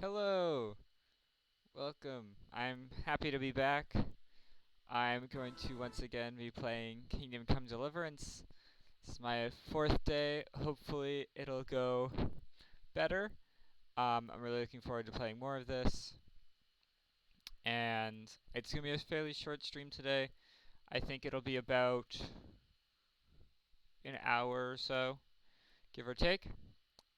Hello, welcome. I'm happy to be back. I'm going to once again be playing Kingdom Come Deliverance. It's my fourth day. Hopefully, it'll go better. I'm really looking forward to playing more of this. And it's going to be a fairly short stream today. I think it'll be about an hour or so, give or take.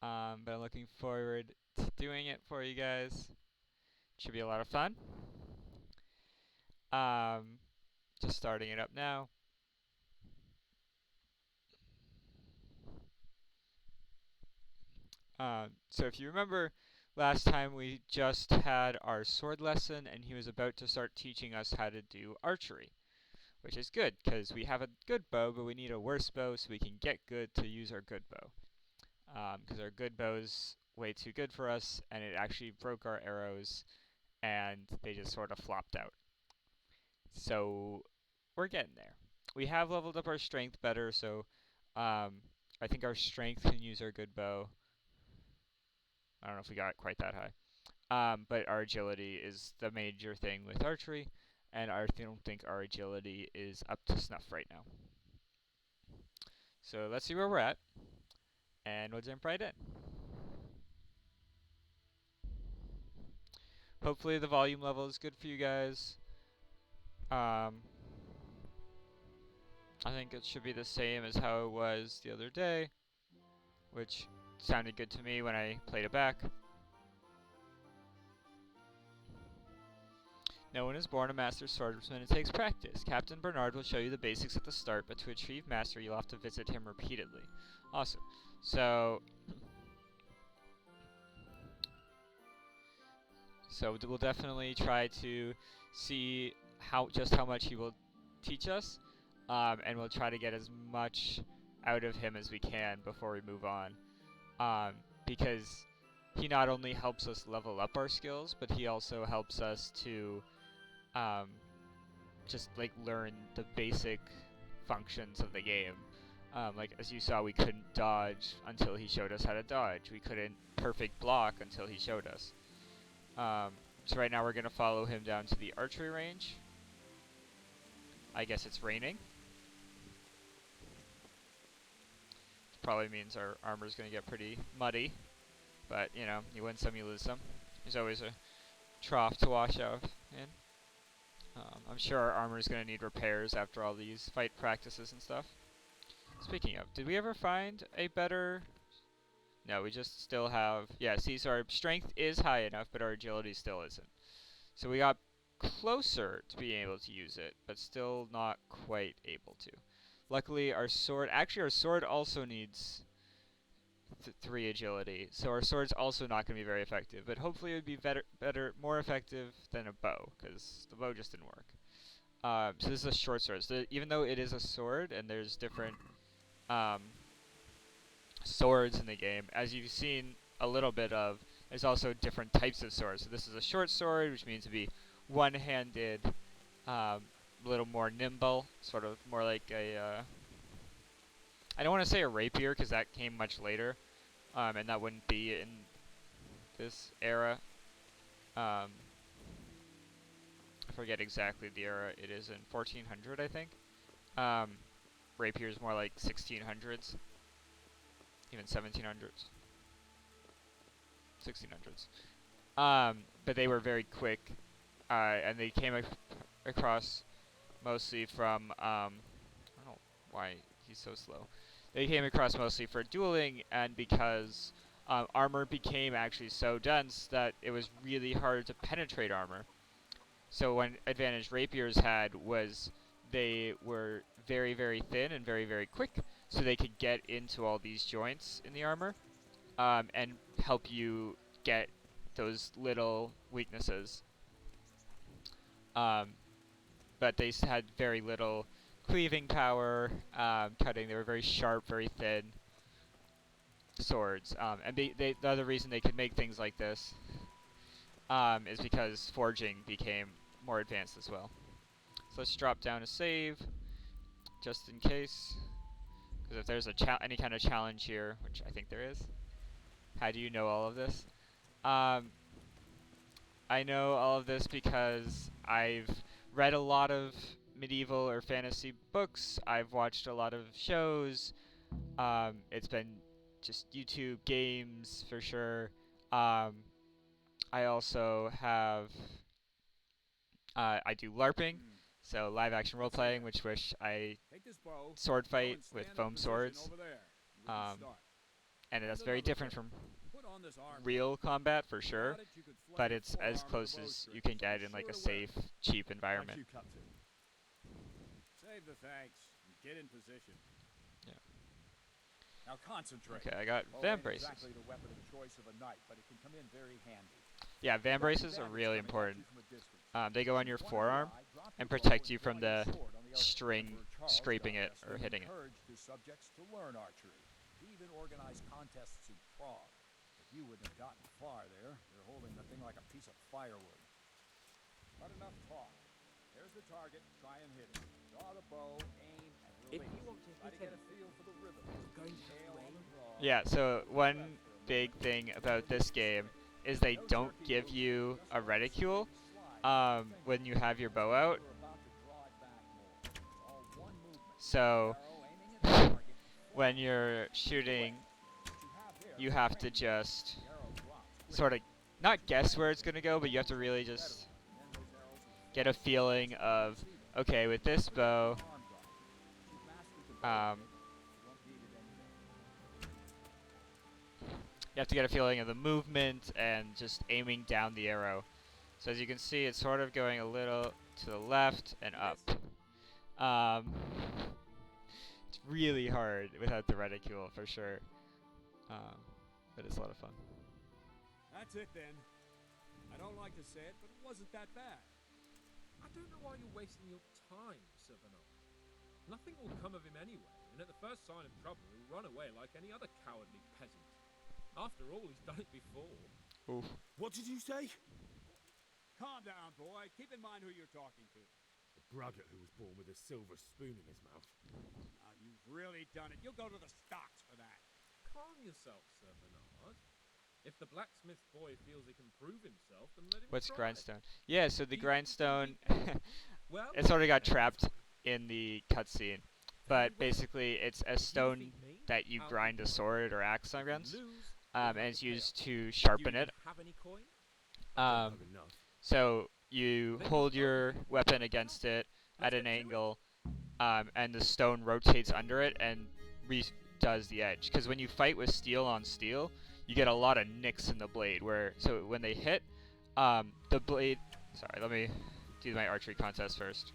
But I'm looking forward to doing it for you guys. Should be a lot of fun. Um, just starting it up now. So if you remember, last time we just had our sword lesson, and he was about to start teaching us how to do archery, which is good because we have a good bow, but we need a worse bow so we can get good to use our good bow. Because our good bow is way too good for us, and it actually broke our arrows, and they just sort of flopped out. So we're getting there. We have leveled up our strength better, so I think our strength can use our good bow. I don't know if we got it quite that high. But our agility is the major thing with archery, and I don't think our agility is up to snuff right now. So let's see where we're at, and we'll jump right in. Hopefully the volume level is good for you guys. Um, I think it should be the same as how it was the other day, which sounded good to me when I played it back. No one is born a master swordsman, it takes practice. Captain Bernard will show you the basics at the start, but to achieve mastery, you'll have to visit him repeatedly. Awesome. So we'll definitely try to see just how much he will teach us, and we'll try to get as much out of him as we can before we move on, because he not only helps us level up our skills, but he also helps us to um, just like learn the basic functions of the game. Like as you saw, we couldn't dodge until he showed us how to dodge. We couldn't perfect block until he showed us. So right now we're gonna follow him down to the archery range. I guess it's raining. Probably means our armor's gonna get pretty muddy, but you know, you win some, you lose some. There's always a trough to wash out in. I'm sure our armor is going to need repairs after all these fight practices and stuff. Speaking of, did we ever find a better... No, we just still have... Yeah, see, so our strength is high enough, but our agility still isn't. So we got closer to being able to use it, but still not quite able to. Luckily, our sword... Actually, our sword also needs 3 agility, so our sword's also not going to be very effective, but hopefully it would be more effective than a bow, because the bow just didn't work. So this is a short sword. So even though it is a sword, and there's different swords in the game, as you've seen a little bit of, there's also different types of swords. So this is a short sword, which means to be one-handed, a little more nimble, sort of more like a... I don't want to say a rapier, because that came much later, and that wouldn't be in this era. I forget exactly the era. It is in 1400, I think. Rapier is more like 1600s, even 1700s, 1600s. But they were very quick, and they came across mostly from I don't know why he's so slow. They came across mostly for dueling, and because armor became actually so dense that it was really hard to penetrate armor. So one advantage rapiers had was they were very, very thin and very, very quick, so they could get into all these joints in the armor, and help you get those little weaknesses. But they had very little cleaving power, cutting. They were very sharp, very thin swords. And the other reason they could make things like this is because forging became more advanced as well. So let's drop down a save, just in case. Because if there's any kind of challenge here, which I think there is. How do you know all of this? I know all of this because I've read a lot of medieval or fantasy books. I've watched a lot of shows. It's been just YouTube games for sure. Um, I also have I do LARPing, so live action role playing, which I sword fight with foam swords. Um, and that's very different from real combat for sure, but it's as close as you can get in like a safe, cheap environment. Save the thanks and get in position. Yeah. Now concentrate. Okay, I got Van braces. Exactly the weapon of choice of a knight, but it can come in very handy. Yeah, Van braces are really important. They go on your forearm and protect you from the string scraping it or hitting it. His subjects to learn archery. He even organized contests in Prague. But you wouldn't have gotten far there. You're holding the thing like a piece of firewood. Not enough talk. There's the target. Try and hit it. Draw the bow, aim, and release. If you want to hit get a feel for the rhythm. Yeah, so one big thing about this game is they don't give you a reticule when you have your bow out. So when you're shooting, you have to just sort of not guess where it's going to go, but you have to really just get a feeling of, okay, with this bow, you have to get a feeling of the movement and just aiming down the arrow. So as you can see, it's sort of going a little to the left and up. It's really hard without the reticule, for sure. But it's a lot of fun. That's it then. I don't like to say it, but it wasn't that bad. I don't know why you're wasting your time, Sir Bernard. Nothing will come of him anyway, and at the first sign of trouble, he'll run away like any other cowardly peasant. After all, he's done it before. Oof. What did you say? Calm down, boy. Keep in mind who you're talking to. The braggart who was born with a silver spoon in his mouth. Now, you've really done it. You'll go to the stocks for that. Calm yourself, Sir Bernard. If the blacksmith boy feels he can prove himself, then let him What's try. grindstone? Yeah, so the grindstone, Well, it sort of got trapped in the cutscene. But basically, it's a stone that you grind a sword or axe against, and it's used to sharpen it. Have any coin? So you hold your weapon against it at an angle, and the stone rotates under it and redoes the edge. Because when you fight with steel on steel, you get a lot of nicks in the blade. So when they hit, the blade. Sorry, let me do my archery contest first.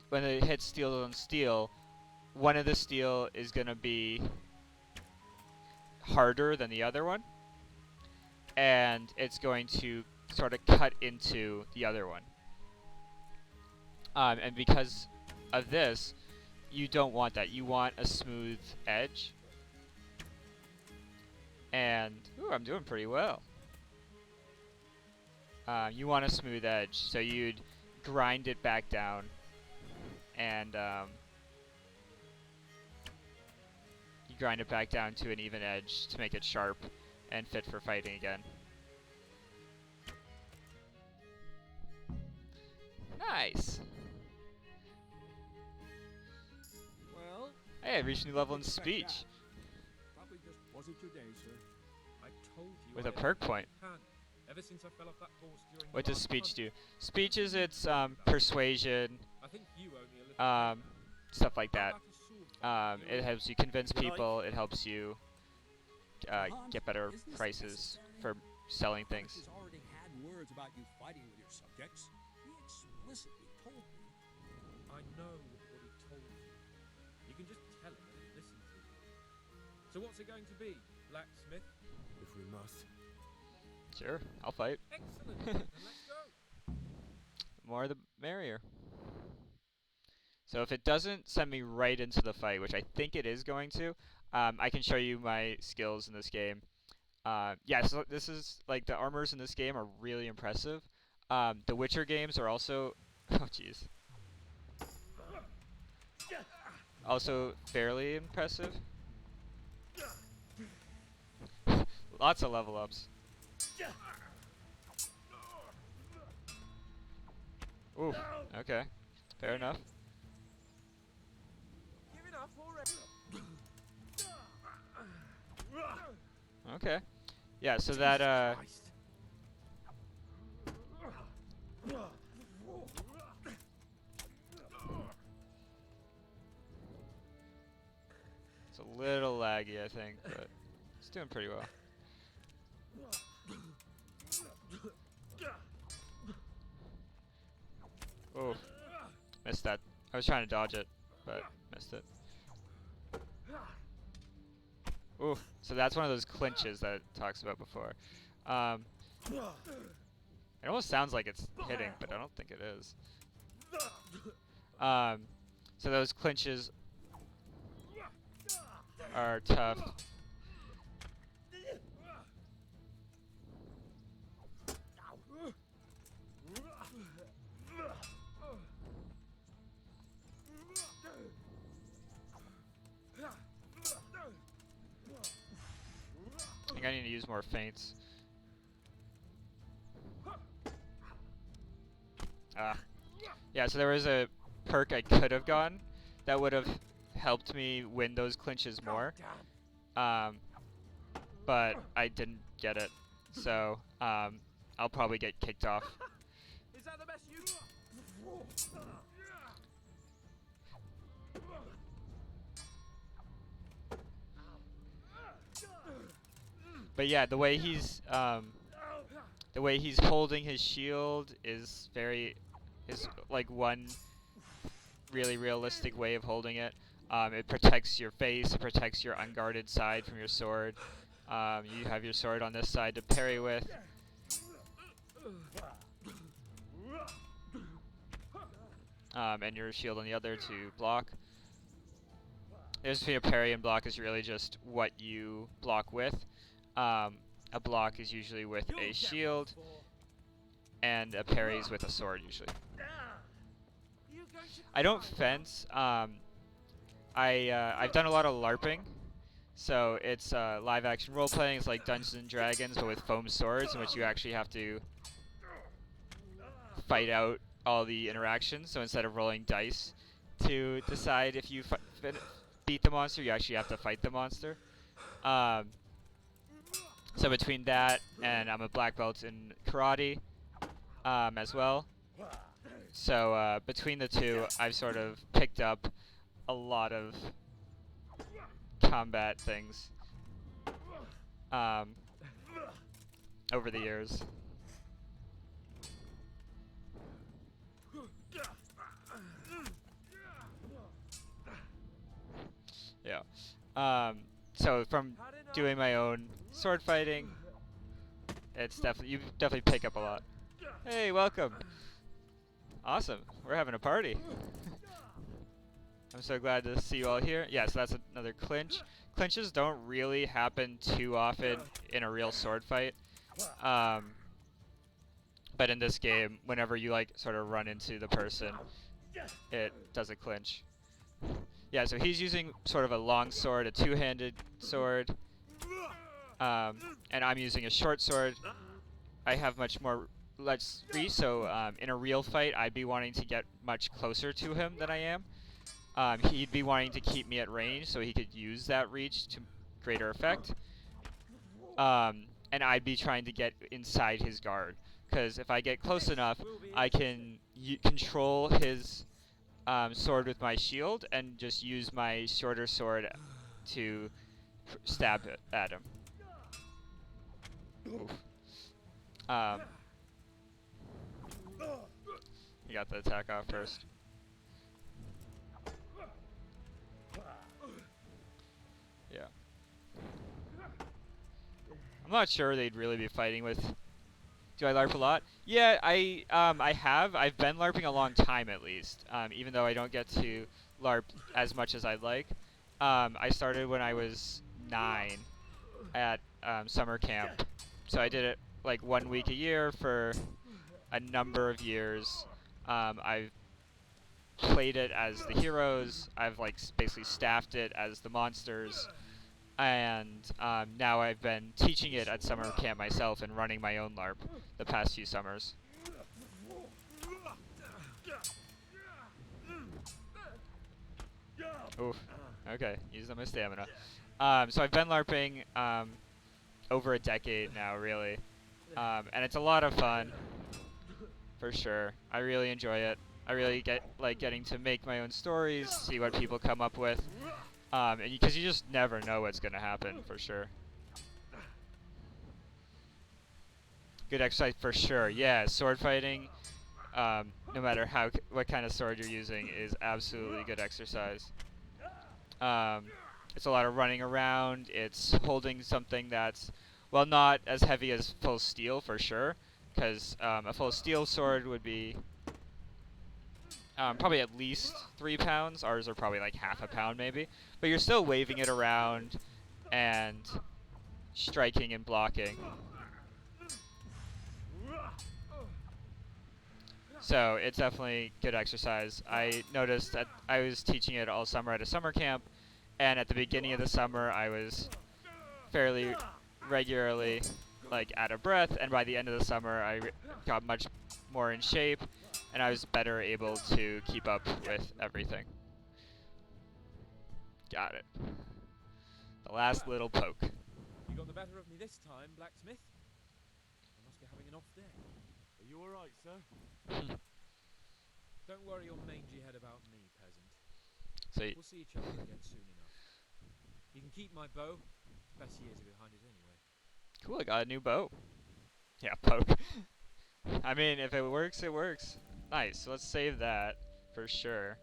When it hits steel on steel, one of the steel is gonna be harder than the other one, and it's going to sort of cut into the other one. And because of this, you don't want that. You want a smooth edge. And, ooh, I'm doing pretty well. You want a smooth edge, so you'd grind it back down, and you grind it back down to an even edge to make it sharp and fit for fighting again. Nice! Well, Hey, I reached a new level in speech. Probably just wasn't your day, sir. I told you. With I a perk had point. hand. Ever since I fell off that horse during What the does last speech hunt. do? Speech is its persuasion, I think you owe me a little. stuff like How that. about a sword fight? It helps you convince people. It helps you get better prices for selling things. Has already had words about you fighting with your subjects. He explicitly told me. I know what he told you. You can just tell him and he'll listen to you. So what's it going to be, blacksmith? If we must. Sure, I'll fight. Excellent. Then let's go. More the merrier. So if it doesn't send me right into the fight, which I think it is going to, I can show you my skills in this game. Yeah, so this is, like, the armors in this game are really impressive. The Witcher games are also, oh jeez, also fairly impressive. Lots of level ups. Ooh, okay. Fair enough. Giving up already. Okay. Yeah, so that, Christ. it's a little laggy, I think, but it's doing pretty well. Oh, missed that. I was trying to dodge it, but missed it. Ooh, so that's one of those clinches that it talks about before. It almost sounds like it's hitting, but I don't think it is. So those clinches are tough. I think I need to use more feints. Ah. Yeah, so there was a perk I could have gotten that would have helped me win those clinches more. But I didn't get it. So, I'll probably get kicked off. Is that the best you? But yeah, the way he's holding his shield is like one really realistic way of holding it. It protects your face, it protects your unguarded side from your sword. You have your sword on this side to parry with. And your shield on the other to block. The difference between a parry and block is really just what you block with. A block is usually with a shield, and a parry is with a sword usually. I don't fence. I've done a lot of LARPing, so it's live action role playing. It's like Dungeons and Dragons, but with foam swords, in which you actually have to fight out all the interactions. So instead of rolling dice to decide if you beat the monster, you actually have to fight the monster. So between that and I'm a black belt in karate as well. So between the two, I've sort of picked up a lot of combat things over the years. Yeah. So from doing my own sword fighting, it's you definitely pick up a lot. Hey, welcome. Awesome. We're having a party. I'm so glad to see you all here. Yeah, so that's another clinch. Clinches don't really happen too often in a real sword fight. But in this game, whenever you like sort of run into the person, it does a clinch. Yeah, so he's using sort of a long sword, a two-handed sword, and I'm using a short sword. I have much more reach, so in a real fight, I'd be wanting to get much closer to him than I am. He'd be wanting to keep me at range so he could use that reach to greater effect. And I'd be trying to get inside his guard, because if I get close enough, I can control his sword with my shield and just use my shorter sword to stab at him. Oof. You got the attack off first. Yeah. I'm not sure they'd really be fighting with. Do I LARP a lot? Yeah, I've been LARPing a long time at least. Even though I don't get to LARP as much as I'd like. I started when I was 9 at summer camp. So I did it like 1 week a year for a number of years. I've played it as the heroes. I've like basically staffed it as the monsters. and now I've been teaching it at summer camp myself and running my own LARP the past few summers. Oof. Okay, used up my stamina. So I've been LARPing over a decade now, really, and it's a lot of fun, for sure. I really enjoy it. I really like getting to make my own stories, see what people come up with, and because you just never know what's gonna happen, for sure. Good exercise for sure. Yeah, sword fighting, no matter what kind of sword you're using, is absolutely good exercise. Um, it's a lot of running around. It's holding something that's, well, not as heavy as full steel for sure, because a full steel sword would be probably at least 3 pounds. Ours are probably like half a pound maybe, but you're still waving it around and striking and blocking. So it's definitely good exercise. I noticed that I was teaching it all summer at a summer camp, and at the beginning of the summer I was fairly regularly like out of breath, and by the end of the summer I got much more in shape, and I was better able to keep up with everything. Got it. The last little poke. You got the better of me this time, blacksmith. I must be having an off day. Are you alright, sir? Don't worry your mangy head about me, peasant. So We'll see each other again soon enough. You can keep my bow. Best years are behind it anyway. cool, I got a new bow. Yeah, poke. I mean, if it works, it works. Nice. So let's save that for sure.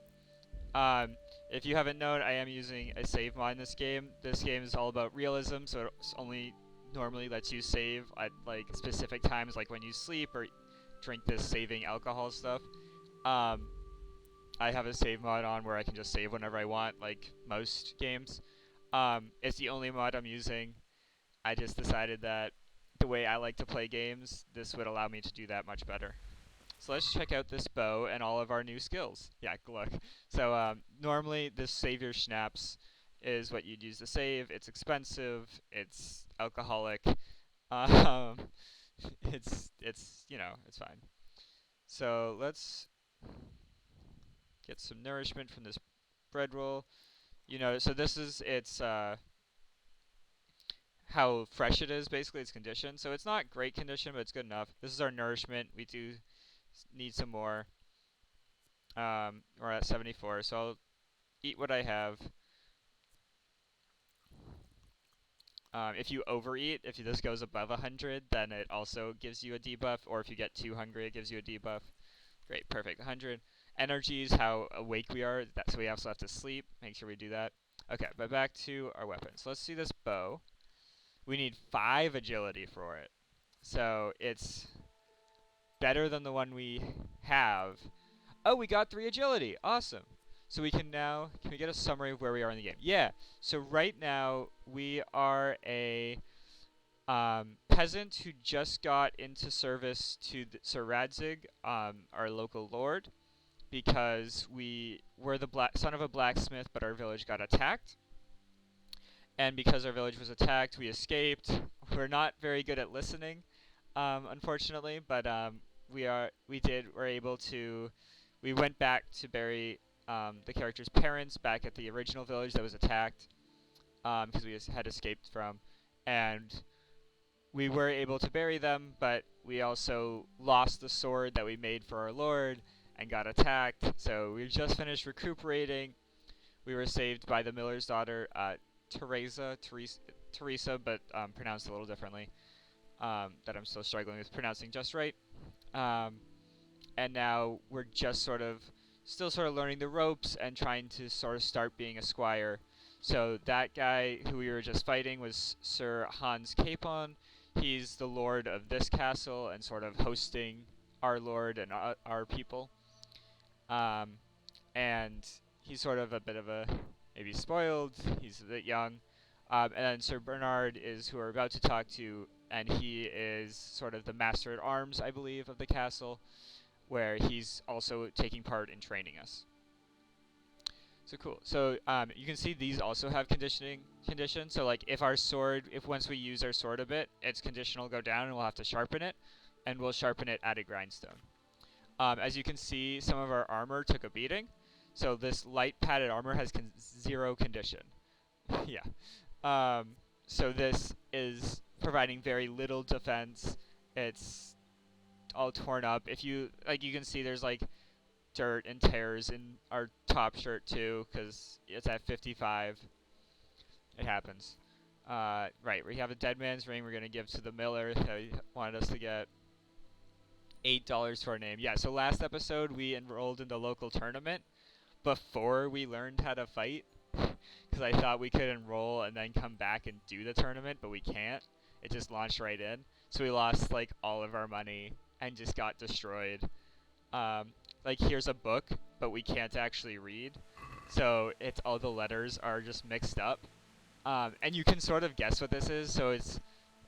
If you haven't known, I am using a save mod in this game. This game is all about realism, so it only normally lets you save at like specific times, like when you sleep or drink this saving alcohol stuff. I have a save mod on where I can just save whenever I want, like most games. It's the only mod I'm using. I just decided that the way I like to play games, this would allow me to do that much better. So let's check out this bow and all of our new skills. Yeah, look. So normally this save your schnapps is what you'd use to save. It's expensive. It's alcoholic. Um, it's it's fine. So let's get some nourishment from this bread roll. So this is its how fresh it is. Basically, its condition. So it's not great condition, but it's good enough. This is our nourishment. We do need some more. We're at 74, so I'll eat what I have. If you overeat, if this goes above 100, then it also gives you a debuff, or if you get too hungry, it gives you a debuff. Great, perfect, 100. Energy is how awake we are, so we also have to sleep. Make sure we do that. Okay, but back to our weapons. So let's see this bow. We need 5 agility for it. So it's better than the one we have. Oh, we got 3 agility. Awesome. So we can we get a summary of where we are in the game? Yeah. So right now we are a peasant who just got into service to Sir Radzig, our local lord, because we were the son of a blacksmith, but our village got attacked. And because our village was attacked, we escaped. We're not very good at listening, unfortunately, but we went back to bury the character's parents back at the original village that was attacked, because we had escaped from, and we were able to bury them, but we also lost the sword that we made for our lord and got attacked. So we just finished recuperating. We were saved by the miller's daughter, Teresa, but pronounced a little differently. That I'm still struggling with pronouncing just right. And now we're just still learning the ropes and trying to sort of start being a squire. So that guy who we were just fighting was Sir Hans Capon. He's the lord of this castle and sort of hosting our lord and our people. And he's sort of a bit of maybe spoiled. He's a bit young. And then Sir Bernard is who we're about to talk to, and he is sort of the master at arms, I believe, of the castle, where he's also taking part in training us. So cool. So you can see these also have conditioning conditions. So like if our sword, if once we use our sword a bit, its condition will go down and we'll have to sharpen it, and we'll sharpen it at a grindstone. As you can see, some of our armor took a beating. So this light padded armor has 0 condition. Yeah. So this is providing very little defense. It's all torn up. If you like, you can see there's like dirt and tears in our top shirt too, because it's at 55. It happens. Right, we have a dead man's ring we're gonna give to the miller that he wanted us to get. $8 for our name. Yeah, so last episode we enrolled in the local tournament before we learned how to fight, because I thought we could enroll and then come back and do the tournament, but we can't. It just launched right in. So we lost like all of our money and just got destroyed. Um, like here's a book, but we can't actually read. So it's all the letters are just mixed up. And you can sort of guess what this is. So it's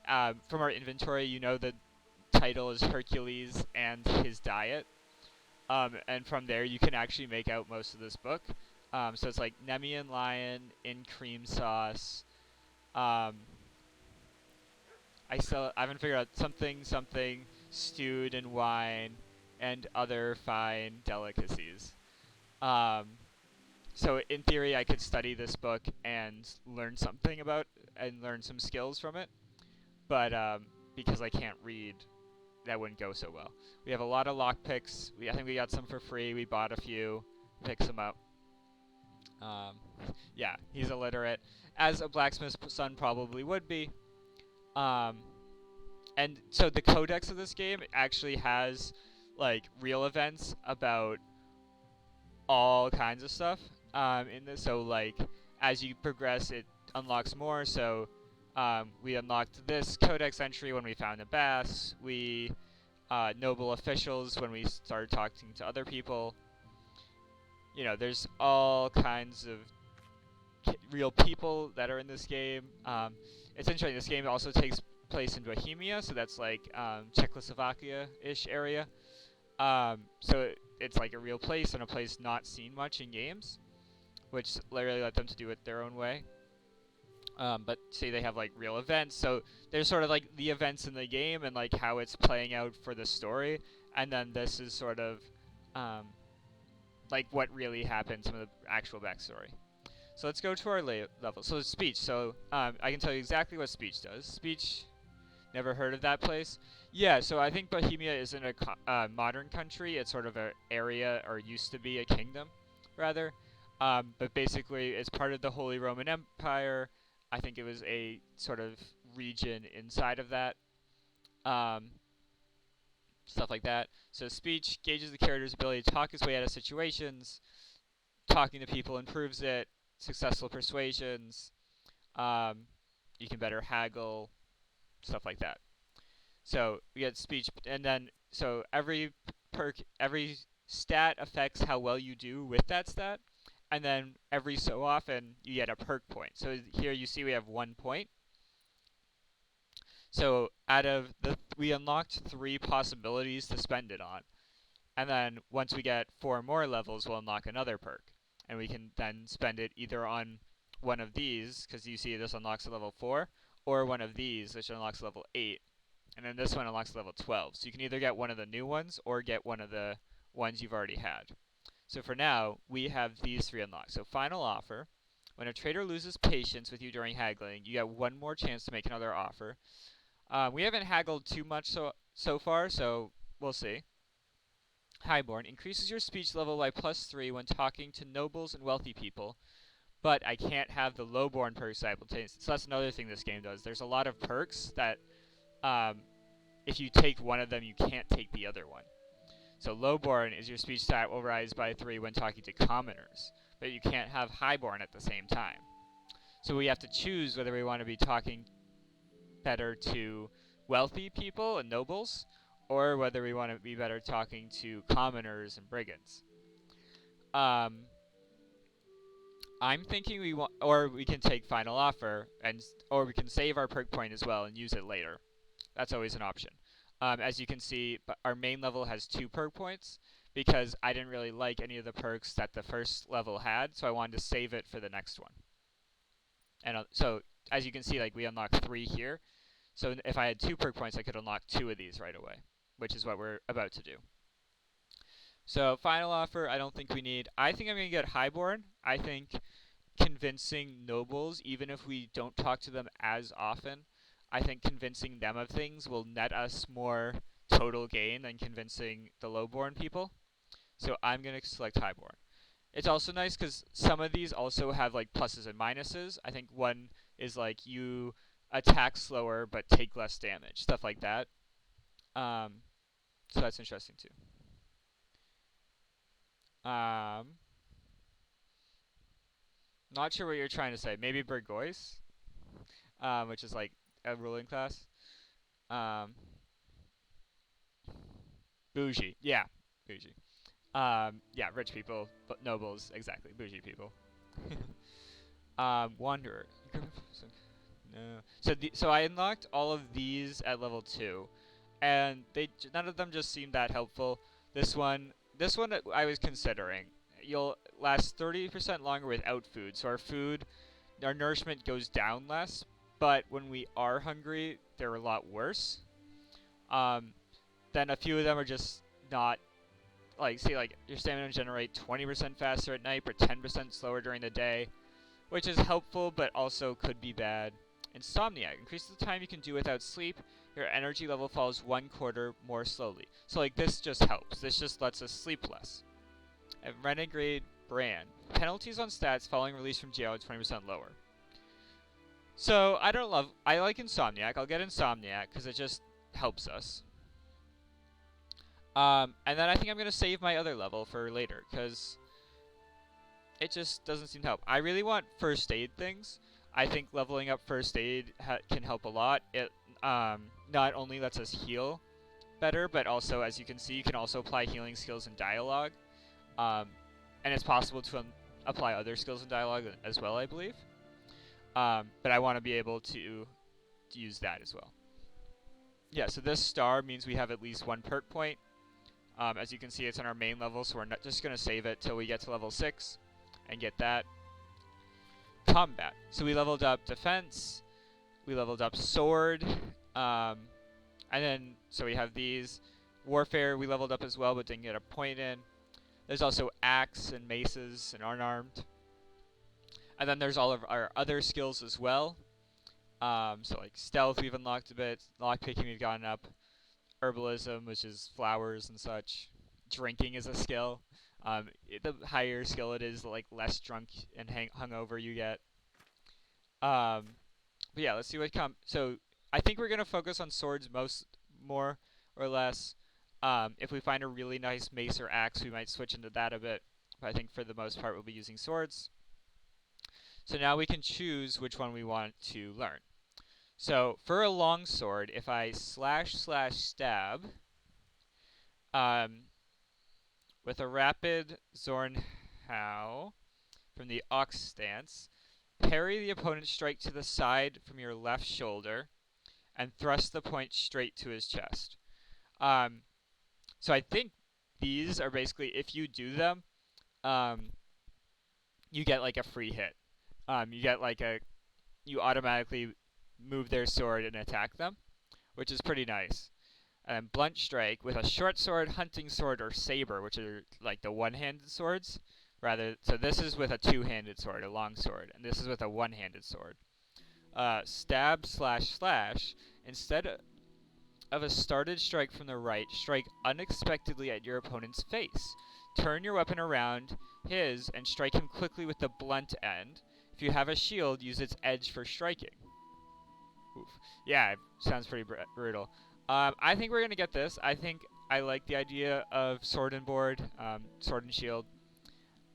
from our inventory, you know the title is Hercules and his diet. And from there you can actually make out most of this book. So it's like Nemean lion in cream sauce. I haven't figured out something stewed in wine and other fine delicacies. Um, so in theory, I could study this book and learn something about and learn some skills from it, but because I can't read, that wouldn't go so well. We have a lot of lockpicks. I think we got some for free. We bought a few, picked some up. Um, yeah, he's illiterate, as a blacksmith's son probably would be. Um, and so the codex of this game actually has like real events about all kinds of stuff in this. So like as you progress, it unlocks more. So we unlocked this codex entry when we found the bass. We noble officials when we started talking to other people. You know, there's all kinds of real people that are in this game. It's interesting. This game also takes place in Bohemia, so that's like Czechoslovakia-ish area. So it's like a real place and a place not seen much in games, which really let them to do it their own way. But say they have like real events, so there's sort of like the events in the game and like how it's playing out for the story, and then this is sort of like what really happened, some of the actual backstory. So let's go to our level. So speech. So I can tell you exactly what speech does. Speech. Never heard of that place? Yeah. So I think Bohemia isn't a modern country. It's sort of an area, or used to be a kingdom, rather. But basically, it's part of the Holy Roman Empire. I think it was a sort of region inside of that. Um, Stuff like that. So speech gauges the character's ability to talk his way out of situations. Talking to people improves it. Successful persuasions. You can better haggle. Stuff like that. So we get speech, and then so every every stat affects how well you do with that stat, and then every so often you get a perk point. So here you see we have 1 point. So out of we unlocked 3 possibilities to spend it on, and then once we get 4 more levels, we'll unlock another perk, and we can then spend it either on one of these, because you see this unlocks at level 4, or one of these, which unlocks level 8. And then this one unlocks level 12. So you can either get one of the new ones or get one of the ones you've already had. So for now, we have these 3 unlocked. So final offer. When a trader loses patience with you during haggling, you get 1 more chance to make another offer. We haven't haggled too much so far, so we'll see. Highborn increases your speech level by +3 when talking to nobles and wealthy people, but I can't have the lowborn perk simultaneously. So that's another thing this game does. There's a lot of perks that if you take one of them, you can't take the other one. So lowborn is your speech stat will rise by 3 when talking to commoners, but you can't have highborn at the same time. So we have to choose whether we want to be talking better to wealthy people and nobles, or whether we want to be better talking to commoners and brigands. I'm thinking we want, or we can take final offer, or we can save our perk point as well and use it later. That's always an option. As you can see, our main level has 2 perk points, because I didn't really like any of the perks that the first level had, so I wanted to save it for the next one. And so as you can see, like we unlocked 3 here. So if I had 2 perk points, I could unlock 2 of these right away, which is what we're about to do. So final offer, I don't think we need. I think I'm going to get Highborn. I think convincing nobles, even if we don't talk to them as often, I think convincing them of things will net us more total gain than convincing the lowborn people. So I'm going to select Highborn. It's also nice because some of these also have like pluses and minuses. I think one is like you attack slower but take less damage, stuff like that. So that's interesting too. Not sure what you're trying to say. Maybe Burgoyce, which is like a ruling class. Um, Bougie, yeah, bougie. Yeah, rich people, but nobles, exactly, bougie people. Wanderer. No. So I unlocked all of these at level 2, and none of them just seemed that helpful. This one I was considering. You'll last 30% longer without food, so our nourishment goes down less. But when we are hungry, they're a lot worse. Um, then a few of them are just not like say like your stamina generate 20% faster at night, but 10% slower during the day, which is helpful but also could be bad. Insomniac increases the time you can do without sleep. Your energy level falls 1/4 more slowly. So like this just helps. This just lets us sleep less. And Renegade Brand. Penalties on stats following release from jail are 20% lower. So I like Insomniac. I'll get Insomniac because it just helps us. And then I think I'm going to save my other level for later because it just doesn't seem to help. I really want first aid things. I think leveling up first aid can help a lot. It not only lets us heal better, but also, as you can see, you can also apply healing skills in dialogue. And it's possible to apply other skills in dialogue as well, I believe. But I want to be able to use that as well. Yeah, so this star means we have at least 1 perk point. As you can see, it's on our main level, so we're not just going to save it till we get to level 6 and get that. Combat. So we leveled up defense, we leveled up sword, and then, so we have these. Warfare we leveled up as well, but didn't get a point in. There's also axe and maces and unarmed. And then there's all of our other skills as well. So like stealth we've unlocked a bit, lockpicking we've gotten up, herbalism, which is flowers and such. Drinking is a skill. The higher skill it is, the like less drunk and hungover you get. But yeah, let's see what comes. So I think we're gonna focus on swords more or less. If we find a really nice mace or axe, we might switch into that a bit. But I think for the most part, we'll be using swords. So now we can choose which one we want to learn. So for a long sword, if I //stab, with a rapid Zornhau from the Ox stance, parry the opponent's strike to the side from your left shoulder, and thrust the point straight to his chest. So I think these are basically, if you do them, you get like a free hit. You get like you automatically move their sword and attack them, which is pretty nice. And blunt strike with a short sword, hunting sword, or saber, which are like the one-handed swords. So this is with a two-handed sword, a long sword, and this is with a one-handed sword. Stab //, instead of a started strike from the right, strike unexpectedly at your opponent's face. Turn your weapon around his and strike him quickly with the blunt end. If you have a shield, use its edge for striking. Oof. Yeah, it sounds pretty brutal. I think we're going to get this. I think I like the idea of sword and board, sword and shield.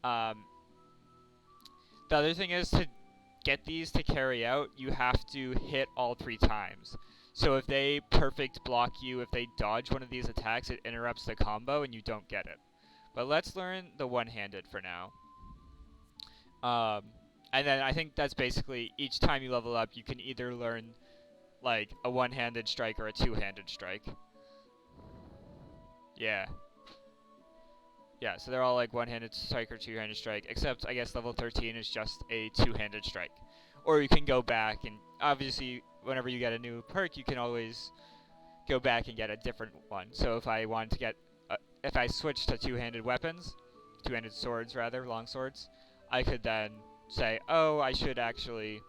The other thing is, to get these to carry out, you have to hit all 3 times. So if they perfect block you, if they dodge one of these attacks, it interrupts the combo and you don't get it. But let's learn the one-handed for now. And then I think that's basically, each time you level up, you can either learn like a one-handed strike or a two-handed strike. Yeah. Yeah, so they're all like one-handed strike or two-handed strike, except I guess level 13 is just a two-handed strike. Or you can go back and obviously whenever you get a new perk, you can always go back and get a different one. So if I wanted to get, if I switched to two-handed weapons, two-handed swords rather, long swords, I could then say, oh, I should actually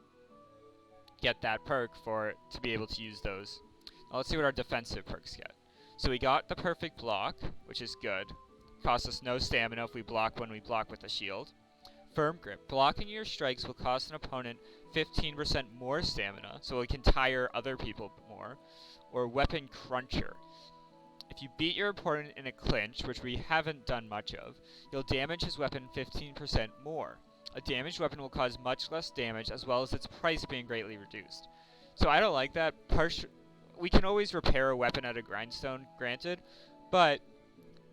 get that perk for to be able to use those. Now let's see what our defensive perks get. So we got the perfect block, which is good. Costs us no stamina if we block when we block with a shield. Firm grip. Blocking your strikes will cost an opponent 15% more stamina, so it can tire other people more. Or weapon cruncher. If you beat your opponent in a clinch, which we haven't done much of, you'll damage his weapon 15% more. A damaged weapon will cause much less damage, as well as its price being greatly reduced. So I don't like that. We can always repair a weapon at a grindstone, granted, but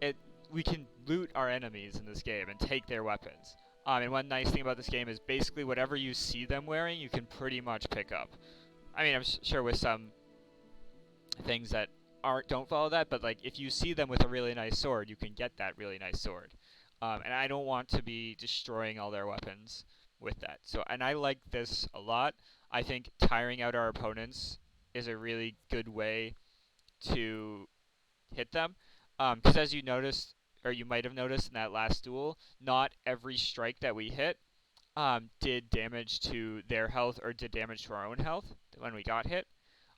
it we can loot our enemies in this game and take their weapons. And one nice thing about this game is basically whatever you see them wearing, you can pretty much pick up. I mean, I'm sure with some things that aren't don't follow that, but like if you see them with a really nice sword, you can get that really nice sword. And I don't want to be destroying all their weapons with that. So, and I like this a lot. I think tiring out our opponents is a really good way to hit them. Because as you noticed, or you might have noticed in that last duel, not every strike that we hit did damage to their health or did damage to our own health when we got hit.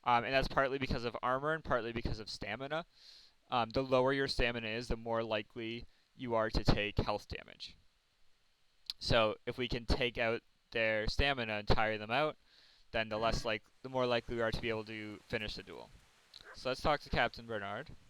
And that's partly because of armor and partly because of stamina. The lower your stamina is, the more likely you are to take health damage. So if we can take out their stamina and tire them out, then the more likely we are to be able to finish the duel. So let's talk to Captain Bernard.